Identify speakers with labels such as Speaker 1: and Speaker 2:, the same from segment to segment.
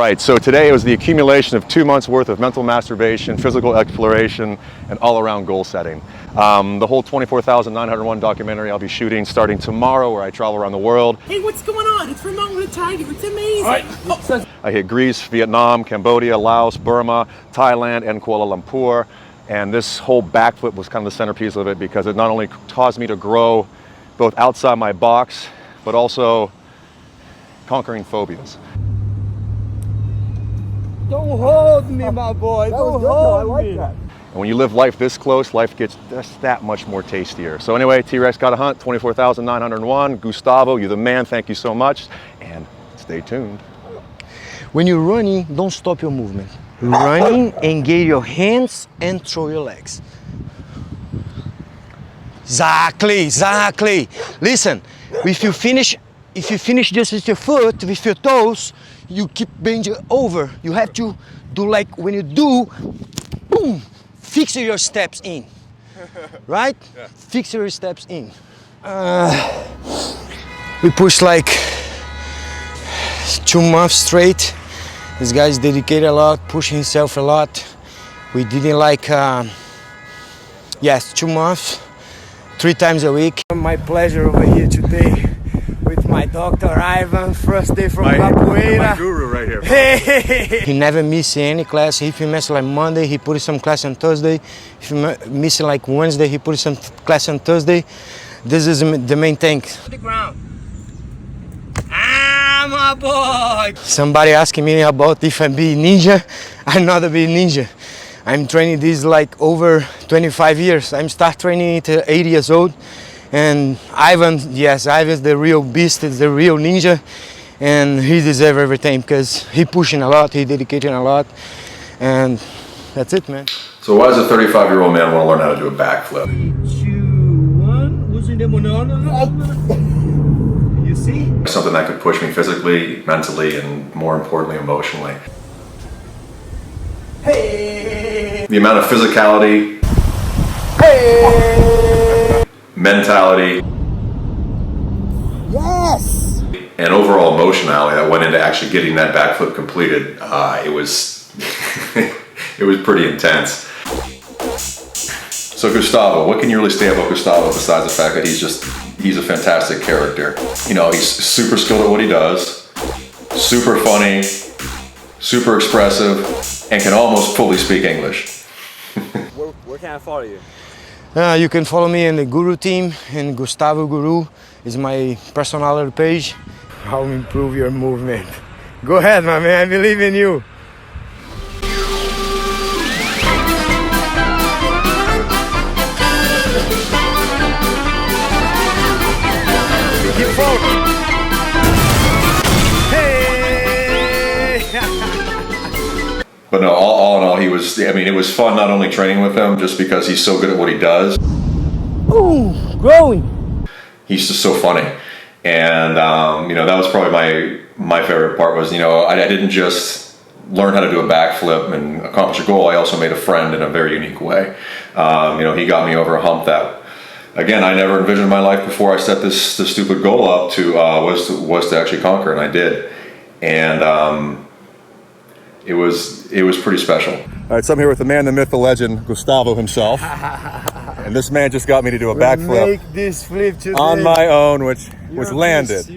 Speaker 1: right, so today it was the accumulation of 2 months worth of mental masturbation, physical exploration, and all-around goal setting. The whole 24,901 documentary I'll be shooting starting tomorrow, where I travel around the world.
Speaker 2: Hey, what's going on? It's Ramon with a Tiger. It's amazing.
Speaker 1: I hit Greece, Vietnam, Cambodia, Laos, Burma, Thailand, and Kuala Lumpur. And this whole backflip was kind of the centerpiece of it, because it not only caused me to grow both outside my box, but also conquering phobias.
Speaker 3: Don't hold me, my boy. Don't hold me.
Speaker 1: And when you live life this close, life gets just that much more tastier. So anyway, T-Rex Gotta Hunt, 24,901. Gustavo, you're the man. Thank you so much. And stay tuned.
Speaker 3: When you're running, don't stop your movement. Running, engage your hands and throw your legs. Exactly. Listen, if you finish just with your foot, with your toes, you keep bending over. You have to do like when you do, boom, fix your steps in, right? Yeah. Fix your steps in. We pushed like 2 months straight. This guy's dedicated a lot, pushing himself a lot. We didn't like, 2 months, 3 times a week. My pleasure over here today with my Dr. Ivan, first day from Capoeira.
Speaker 1: My guru right here.
Speaker 3: Hey. He never misses any class. If he misses like Monday, he put some class on Thursday. If he misses like Wednesday, he put some class on Thursday. This is the main thing. The ground. My boy. Somebody asking me about if I be ninja. I'm not a big ninja. I'm training this like over 25 years. I'm start training at 80 years old. And Ivan, yes, Ivan's the real beast, is the real ninja. And he deserves everything because he pushing a lot, he dedicating a lot. And that's it, man.
Speaker 1: So why does a 35-year-old man want to learn how to do a backflip?
Speaker 3: 3, 2, 1. You see?
Speaker 1: Something that could push me physically, mentally, and more importantly, emotionally.
Speaker 3: Hey!
Speaker 1: The amount of physicality, mentality,
Speaker 3: Yes!
Speaker 1: and overall emotionality that went into actually getting that backflip completed, it was it was pretty intense. So Gustavo, what can you really say about Gustavo besides the fact that he's a fantastic character? You know, he's super skilled at what he does, super funny, super expressive, and can almost fully speak English.
Speaker 4: Where can I follow you?
Speaker 3: You can follow me in the Guru team, and Gustavo Guru is my personality page. How improve your movement. Go ahead, my man, I believe in you. Keep forward. Hey!
Speaker 1: But no, all in all, it was fun not only training with him, just because he's so good at what he does.
Speaker 3: Ooh, growing.
Speaker 1: He's just so funny. And, that was probably my favorite part was, I didn't just learn how to do a backflip and accomplish a goal. I also made a friend in a very unique way. He got me over a hump that, again, I never envisioned in my life before I set this stupid goal up to, was to actually conquer, and I did. And, it was pretty special. All right, so I'm here with the man, the myth, the legend, Gustavo himself. And this man just got me to do a backflip.
Speaker 3: Make this flip today.
Speaker 1: On my own, which was landed.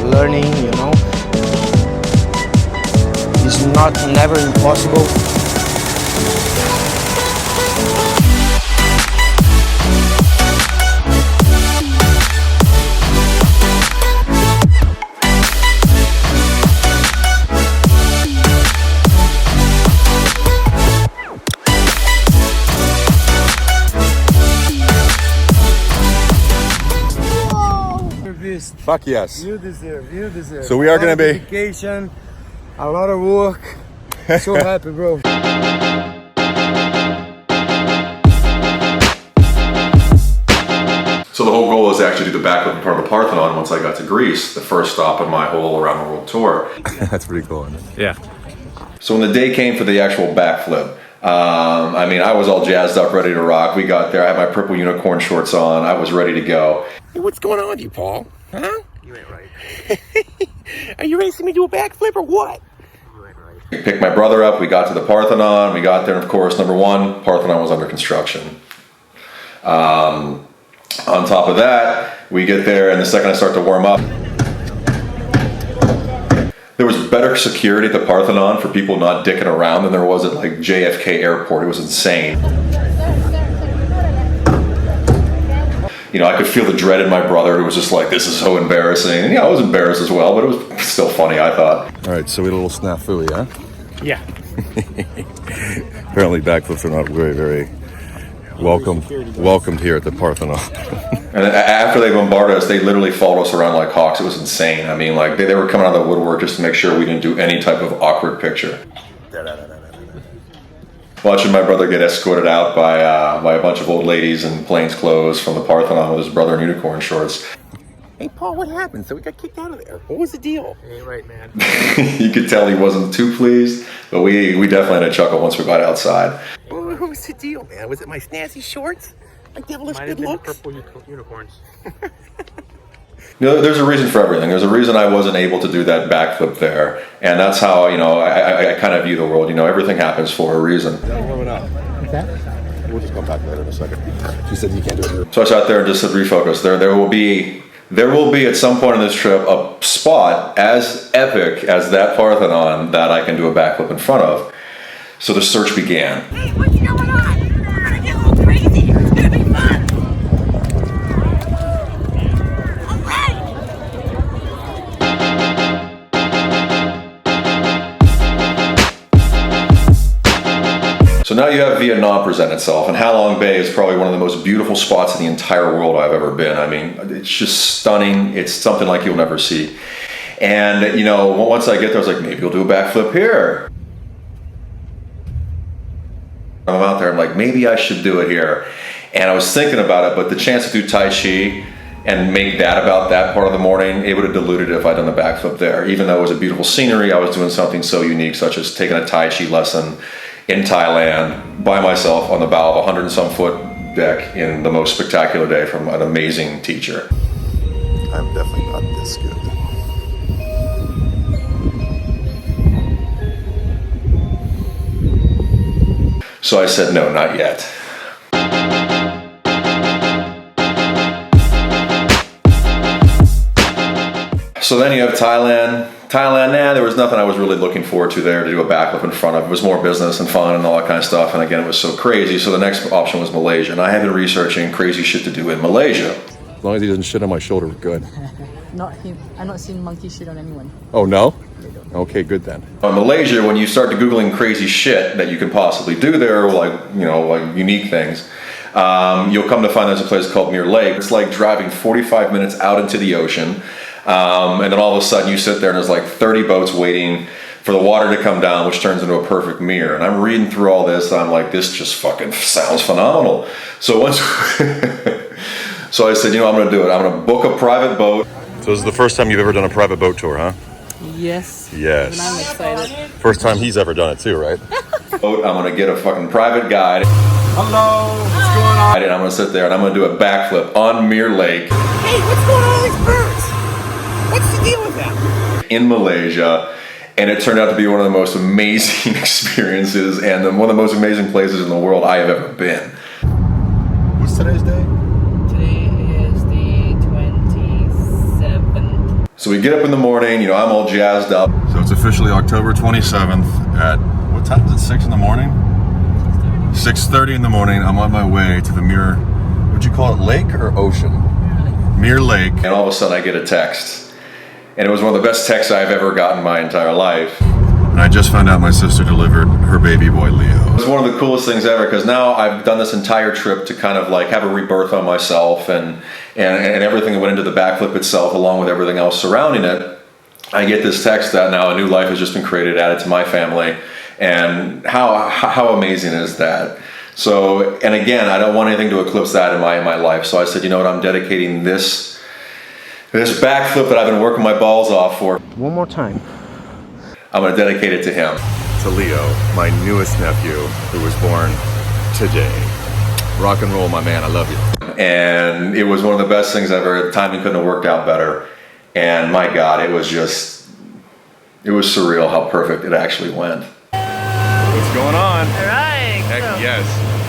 Speaker 3: Learning, it's never impossible.
Speaker 5: Fuck yes.
Speaker 3: You deserve.
Speaker 5: So we are gonna be-
Speaker 3: dedication, a lot of work. So happy, bro.
Speaker 1: So the whole goal was to actually do the backflip in front of the Parthenon once I got to Greece, the first stop on my whole around the world tour.
Speaker 5: That's pretty cool, isn't it?
Speaker 4: Yeah.
Speaker 1: So when the day came for the actual backflip, I mean, I was all jazzed up, ready to rock. We got there. I had my purple unicorn shorts on. I was ready to go.
Speaker 2: Hey, what's going on with you, Paul? Huh?
Speaker 4: You ain't right.
Speaker 2: Are you ready to see me do a backflip or what?
Speaker 4: You ain't right.
Speaker 1: We picked my brother up. We got to the Parthenon. We got there, and of course, number one, Parthenon was under construction. On top of that, we get there, and the second I start to warm up, there was better security at the Parthenon for people not dicking around than there was at like JFK Airport. It was insane. You know, I could feel the dread in my brother who was just like, this is so embarrassing. And yeah, I was embarrassed as well, but it was still funny, I thought.
Speaker 5: All right, so we had a little snafu, yeah?
Speaker 4: Yeah.
Speaker 5: Apparently backflips are not very welcomed here at the Parthenon.
Speaker 1: And after they bombarded us, they literally followed us around like hawks. It was insane. I mean, like they were coming out of the woodwork just to make sure we didn't do any type of awkward picture. Watching my brother get escorted out by a bunch of old ladies in plain clothes from the Parthenon with his brother in unicorn shorts.
Speaker 2: Hey, Paul, what happened? So we got kicked out of there. What was the deal?
Speaker 4: You ain't right, man.
Speaker 1: You could tell he wasn't too pleased, but we definitely had a chuckle once we got outside.
Speaker 2: What was the deal, man? Was it my snazzy shorts? My devilish
Speaker 4: Might have
Speaker 2: good
Speaker 4: been the
Speaker 2: looks?
Speaker 4: purple unicorns.
Speaker 1: You know, there's a reason for everything. There's a reason I wasn't able to do that backflip there, and that's how, you know, I kind of view the world. You know, everything happens for a reason.
Speaker 5: Warming up. We'll just come back later in a second. She said you can't do it here.
Speaker 1: So I sat there and just said, refocus. There will be at some point in this trip a spot as epic as that Parthenon that I can do a backflip in front of. So the search began.
Speaker 6: Hey, what's going on? We're gonna get a little crazy. It's gonna be fun. All right.
Speaker 1: So now you have Vietnam present itself, and Ha Long Bay is probably one of the most beautiful spots in the entire world I've ever been. I mean, it's just stunning. It's something like you'll never see. And, you know, once I get there, I was like, maybe we'll do a backflip here. I'm out there, I'm like, maybe I should do it here. And I was thinking about it, but the chance to do Tai Chi and make that about that part of the morning, it would have diluted it if I'd done the backflip there. Even though it was a beautiful scenery, I was doing something so unique, such as taking a Tai Chi lesson in Thailand by myself on the bow of a 100 and some foot deck in the most spectacular day from an amazing teacher.
Speaker 5: I'm definitely not this good.
Speaker 1: So I said, no, not yet. So then you have Thailand. There was nothing I was really looking forward to there to do a backflip in front of. It was more business and fun and all that kind of stuff. And again, it was so crazy. So the next option was Malaysia. And I had been researching crazy shit to do in Malaysia.
Speaker 5: As long as he doesn't shit on my shoulder, we're good.
Speaker 7: Not him. I'm not seeing monkey shit on anyone.
Speaker 5: Oh, no? Okay, good then.
Speaker 1: In Malaysia, when you start Googling crazy shit that you can possibly do there, like, you know, like unique things, you'll come to find there's a place called Mirror Lake. It's like driving 45 minutes out into the ocean. And then all of a sudden you sit there and there's like 30 boats waiting for the water to come down, which turns into a perfect mirror. And I'm reading through all this and I'm like, this just fucking sounds phenomenal. So once, so I said, you know, I'm gonna do it. I'm gonna book a private boat.
Speaker 5: So this is the first time you've ever done a private boat tour, huh?
Speaker 7: Yes.
Speaker 5: Yes.
Speaker 7: And I'm excited.
Speaker 5: First time he's ever done it too, right?
Speaker 1: I'm gonna get a fucking private guide.
Speaker 2: Hello, what's going on?
Speaker 1: And I'm gonna sit there and I'm gonna do a backflip on Mirror Lake
Speaker 2: Hey, what's going on with these birds? What's the deal with that?
Speaker 1: in Malaysia. And it turned out to be one of the most amazing experiences and one of the most amazing places in the world I have ever been.
Speaker 5: What's today's day?
Speaker 7: Today is the 27th.
Speaker 1: So we get up in the morning, you know, I'm all jazzed up.
Speaker 5: So it's officially October 27th at, what time is it, 6 in the morning? 6:30 in the morning. I'm on my way to the Mirror, would you call it lake or ocean? Mirror Lake.
Speaker 1: And all of a sudden I get a text. And it was one of the best texts I've ever gotten in my entire life.
Speaker 5: And I just found out my sister delivered her baby boy, Leo.
Speaker 1: It's one of the coolest things ever because now I've done this entire trip to kind of like have a rebirth on myself and everything that went into the backflip itself along with everything else surrounding it. I get this text that now a new life has just been created, added to my family. And how amazing is that? So, and again, I don't want anything to eclipse that in my life. So I said, you know what, I'm dedicating this backflip that I've been working my balls off for.
Speaker 3: One more time.
Speaker 1: I'm going to dedicate it to him.
Speaker 5: To Leo, my newest nephew, who was born today. Rock and roll, my man, I love you.
Speaker 1: And it was one of the best things ever. The timing couldn't have worked out better. And my God, it was surreal how perfect it actually went.
Speaker 5: What's going on?
Speaker 6: Alright.
Speaker 5: Heck
Speaker 6: So,
Speaker 5: yes.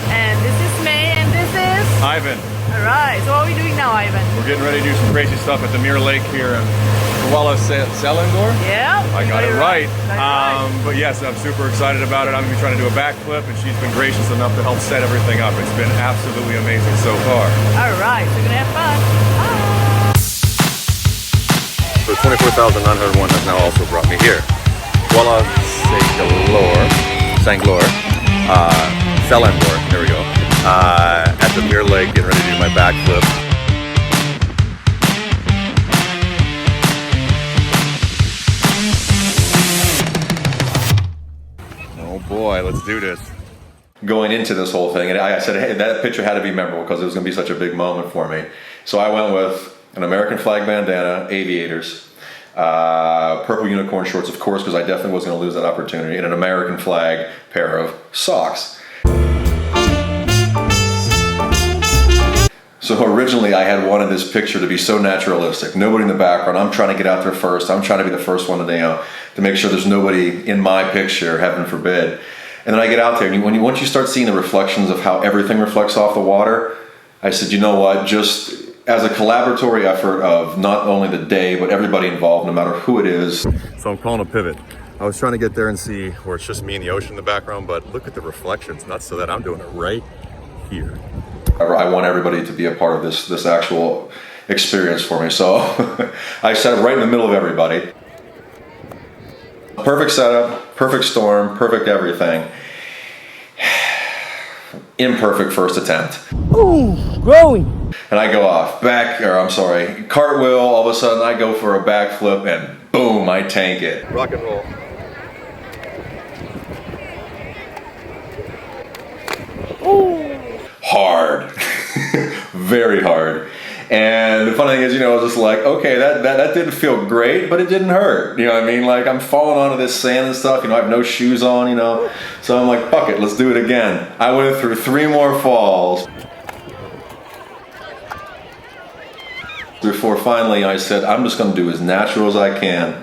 Speaker 6: and this is May and this is?
Speaker 5: Ivan,
Speaker 6: Alright. So what are we doing now, Ivan?
Speaker 5: we're getting ready to do some crazy stuff at the Mirror Lake here in Selangor.
Speaker 6: Yeah.
Speaker 5: I got it right.
Speaker 6: Got it right.
Speaker 5: But yes, I'm super excited about it. I'm going to be trying to do a backflip, and she's been gracious enough to help set everything up. It's been absolutely amazing so far.
Speaker 6: Alright. So we're gonna have fun.
Speaker 5: So 24,901 has now also brought me here. Kuala Selangor, there we go. At the Mirror Lake, getting ready to do my backflip. Oh boy, let's do this.
Speaker 1: Going into this whole thing, and I said, hey, that picture had to be memorable because it was going to be such a big moment for me. So I went with an American flag bandana, aviators, purple unicorn shorts, of course, because I definitely was going to lose that opportunity, and an American flag pair of socks. So originally I had wanted this picture to be so naturalistic. Nobody in the background. I'm trying to get out there first. I'm trying to be the first one to make sure there's nobody in my picture, heaven forbid. And then I get out there, and once you start seeing the reflections of how everything reflects off the water, I said, you know what, just as a collaboratory effort of not only the day, but everybody involved, no matter who it is.
Speaker 5: So I'm calling a pivot. I was trying to get there and see where it's just me and the ocean in the background, but look at the reflections. Nuts so that I'm doing it right here.
Speaker 1: I want everybody to be a part of this actual experience for me. So I sat right in the middle of everybody. Perfect setup, perfect storm, perfect everything. Imperfect first attempt.
Speaker 7: Ooh, growing.
Speaker 1: And I go off, cartwheel, all of a sudden I go for a backflip and boom, I tank it.
Speaker 5: Rock and roll.
Speaker 1: Hard. Very hard. And the funny thing is, I was just like, okay, that didn't feel great, but it didn't hurt. You know what I mean? Like, I'm falling onto this sand and stuff, I have no shoes on, So I'm like, fuck it, let's do it again. I went through 3 more falls before finally I said, I'm just going to do as natural as I can.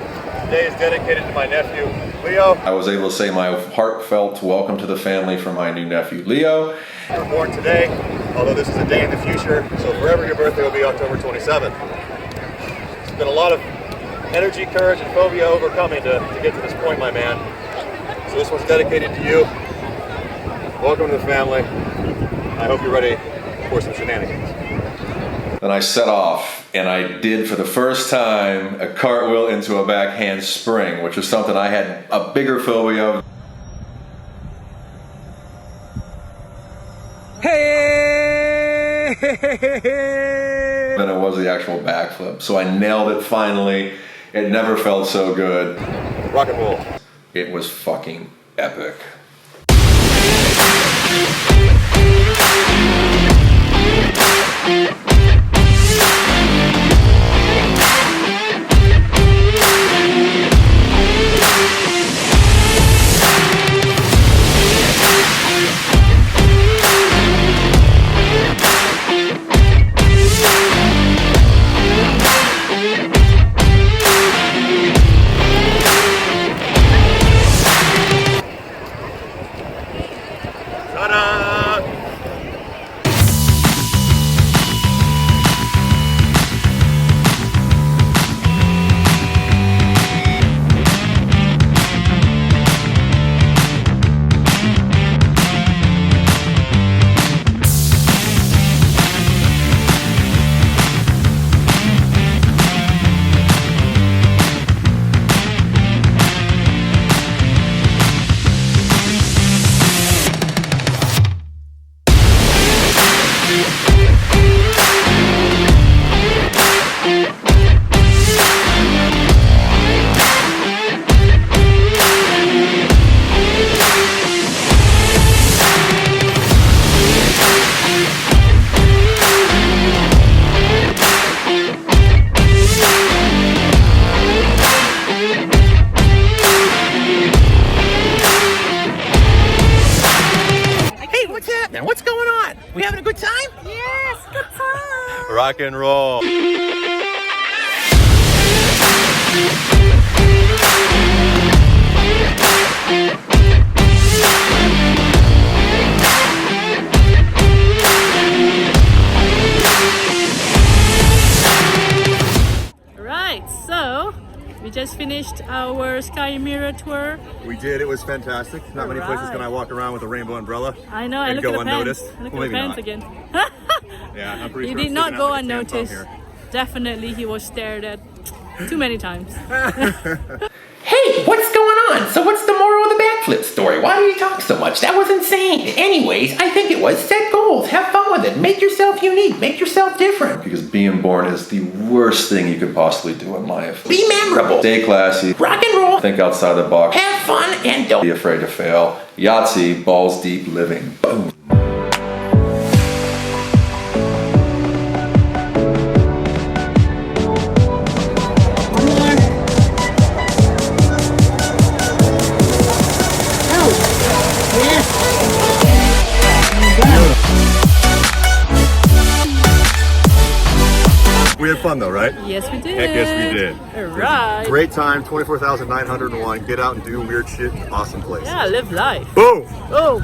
Speaker 5: Today is dedicated to my nephew, Leo.
Speaker 1: I was able to say my heartfelt welcome to the family from my new nephew, Leo.
Speaker 5: You were born today, although this is a day in the future, so forever your birthday will be October 27th. It's been a lot of energy, courage, and phobia overcoming to get to this point, my man. So this one's dedicated to you. Welcome to the family. I hope you're ready for some shenanigans.
Speaker 1: Then I set off, and I did for the first time a cartwheel into a backhand spring, which is something I had a bigger phobia of.
Speaker 3: Hey!
Speaker 1: Than it was the actual backflip. So I nailed it finally. It never felt so good.
Speaker 5: Rock and roll.
Speaker 1: It was fucking epic.
Speaker 2: Hey, what's happening? What's going on? We having a good time?
Speaker 6: Yes, good time.
Speaker 5: Rock and roll.
Speaker 8: Right, so we just finished our Sky Mirror tour.
Speaker 5: We did. It was fantastic. Not many places can I walk around with a rainbow umbrella.
Speaker 8: I know, I
Speaker 5: and
Speaker 8: look
Speaker 5: go
Speaker 8: at the
Speaker 5: unnoticed.
Speaker 8: pants. I look
Speaker 5: Well,
Speaker 8: at the
Speaker 5: maybe
Speaker 8: pants
Speaker 5: not.
Speaker 8: again.
Speaker 5: Yeah, I'm pretty
Speaker 8: He
Speaker 5: sure.
Speaker 8: did
Speaker 5: I'm
Speaker 8: not
Speaker 5: sticking
Speaker 8: go
Speaker 5: out like a tampon
Speaker 8: unnoticed.
Speaker 5: here.
Speaker 8: Definitely he was stared at too many times.
Speaker 2: Hey, what's going on? So what's the moral of the backflip story? Why do you talk so much? That was insane. Anyways, I think it was set goals. Have fun with it. Make yourself unique. Make yourself different.
Speaker 1: Because being born is the worst thing you could possibly do in life.
Speaker 2: Be memorable.
Speaker 1: Stay classy.
Speaker 2: Rock and roll.
Speaker 1: Think outside the box.
Speaker 2: Have fun and don't
Speaker 1: Be afraid to fail. Yahtzee, balls deep living. Boom.
Speaker 5: We had fun though, right?
Speaker 8: Yes, we did.
Speaker 5: Heck yes, we did.
Speaker 8: Alright.
Speaker 5: Great time, 24,901. Get out and do weird shit. Awesome place.
Speaker 8: Yeah, live life.
Speaker 5: Boom!
Speaker 8: Oh.